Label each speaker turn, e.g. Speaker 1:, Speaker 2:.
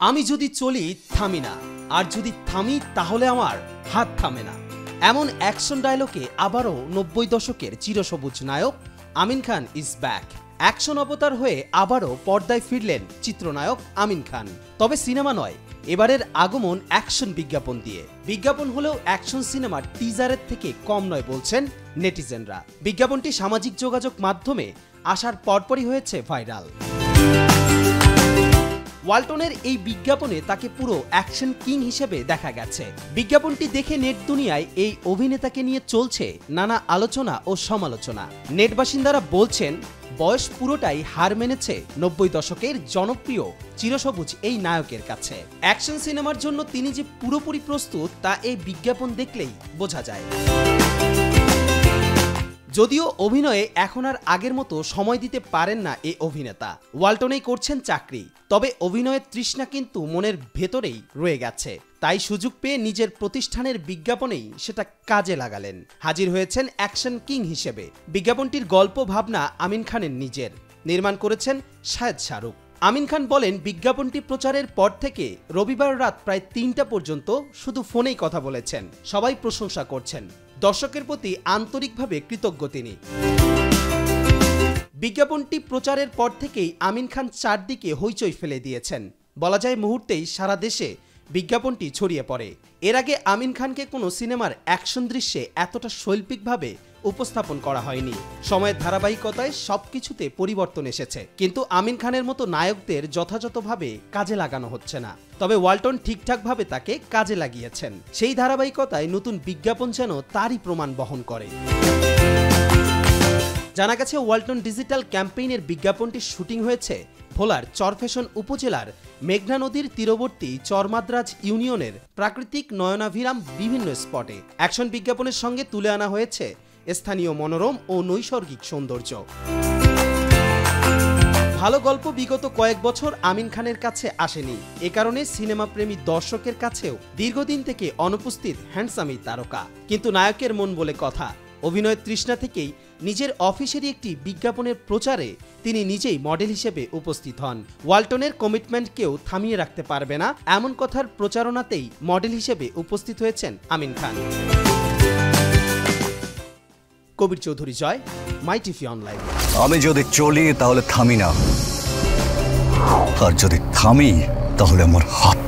Speaker 1: আমি যদি চলি থামি না, আর যদি থামি তাহলে আমার হাত থামে না। এমন অ্যাকশন ডায়লগে আবারও 90 দশকের চিরসবুজ নায়ক Amin Khan is back. Action অবতার হয়ে আবারও পর্দায় ফিরলেন চিত্রনায়ক আমিন খান। তবে সিনেমা নয়, এবারের আগমন অ্যাকশন বিজ্ঞাপন দিয়ে। বিজ্ঞাপন হলেও অ্যাকশন সিনেমার টিজারের থেকে কম নয় বলছেন নেটিজেনরা। বিজ্ঞাপনটি সামাজিক যোগাযোগ মাধ্যমে আসার পরপরই হয়েছে ভাইরাল। ওয়ালটনের এই বিজ্ঞাপনে তাকে পুরো অ্যাকশন কিং হিসেবে দেখা গেছে। বিজ্ঞাপনটি দেখে নেট দুনিয়ায় এই অভিনেতাকে নিয়ে চলছে নানা আলোচনা ও সমালোচনা। নেট বাসিন্দারা বলছেন, বয়স পুরোটাই হার মেনেছে 90 দশকের জনপ্রিয় চিরসবুজ এই নায়কের কাছে। অ্যাকশন সিনেমার জন্য তিনি যে পুরোপুরি প্রস্তুত তা এই বিজ্ঞাপন দেখলেই বোঝা যায়। যদিও অভিনয়ে এখন আর আগের মতো সময় দিতে পারেন না এই অভিনেতা, ওয়ালটনেই করছেন চাকরি। তবে অভিনয়ের তৃষ্ণা কিন্তু মনের ভেতরেই রয়ে গেছে। তাই সুযোগ পেয়ে নিজের প্রতিষ্ঠানের বিজ্ঞাপনেই সেটা কাজে লাগালেন। হাজির হয়েছেন অ্যাকশন কিং হিসেবে। বিজ্ঞাপনটির গল্প ভাবনা আমিন খানের নিজের, নির্মাণ করেছেন শাহেদ শাহরুখ। আমিন খান বলেন, বিজ্ঞাপনটি প্রচারের পর থেকে রবিবার রাত প্রায় 3টা পর্যন্ত শুধু ফোনেই কথা বলেছেন। সবাই প্রশংসা করছেন, দর্শকের প্রতি আন্তরিকভাবে কৃতজ্ঞ তিনি। বিজ্ঞাপনটি প্রচারের পর থেকেই আমিন খান চারদিকে হইচই ফেলে দিয়েছেন। বলা যায় মুহূর্তেই সারা দেশে বিজ্ঞাপনটি ছড়িয়ে পড়ে। এর আগে আমিন খানকে কোনো সিনেমার অ্যাকশন দৃশ্যে এতটা শৈল্পিকভাবে উপস্থাপন করা হয়নি। সময়ের ধারাবাহিকতায় সবকিছুতে পরিবর্তন এসেছে, কিন্তু আমিন খানের মতো নায়কদের যথাযথভাবে কাজে লাগানো হচ্ছে না। তবে ওয়ালটন ঠিকঠাকভাবে তাকে কাজে লাগিয়েছেন। সেই ধারাবাহিকতায় নতুন বিজ্ঞাপন যেন তারই প্রমাণ বহন করে। জানা গেছে, ওয়ালটন ডিজিটাল ক্যাম্পেইনের বিজ্ঞাপনটির শুটিং হয়েছে ভোলার চরফ্যাশন উপজেলার মেঘনা নদীর তীরবর্তী চরমাদ্রাজ ইউনিয়নের প্রাকৃতিক নয়নাভিরাম বিভিন্ন স্পটে। অ্যাকশন বিজ্ঞাপনের সঙ্গে তুলে আনা হয়েছে স্থানীয় মনোরম ও নৈসর্গিক সৌন্দর্য। ভালো গল্প বিগত কয়েক বছর আমিন খানের কাছে আসেনি। এ কারণে সিনেমা প্রেমী দর্শকের কাছেও দীর্ঘদিন থেকে অনুপস্থিত হ্যান্ডসাম এই তারকা। কিন্তু নায়কের মন বলে কথা, অভিনয়ের তৃষ্ণা থেকেই নিজের অফিসেরই একটি বিজ্ঞাপনের প্রচারে তিনি নিজেই মডেল হিসেবে উপস্থিত হন। ওয়ালটনের কমিটমেন্টকেও থামিয়ে রাখতে পারবে না, এমন কথার প্রচারণাতেই মডেল হিসেবে উপস্থিত হয়েছেন আমিন খান। কবির চৌধুরী জয়, মাই টিভি অনলাইন।
Speaker 2: আমি যদি চলি তাহলে থামি না, আর যদি থামি তাহলে আমার হাত